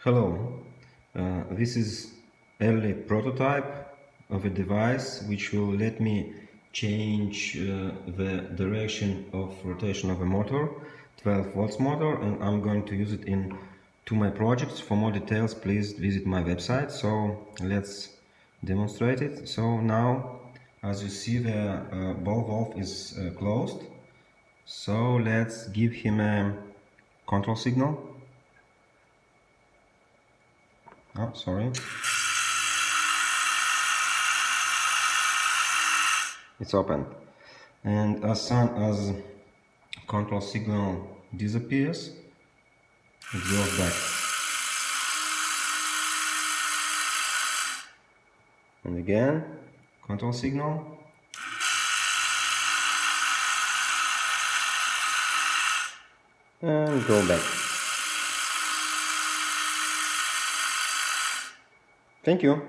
Hello, this is early prototype of a device which will let me change the direction of rotation of a motor, 12 volts motor, and I'm going to use it in my projects. For more details, please visit my website. So let's demonstrate it. So now, as you see, the ball valve is closed. So let's give him a control signal. Oh, sorry. It's open. And as soon as control signal disappears, it goes back. And again, control signal. And go back. Thank you.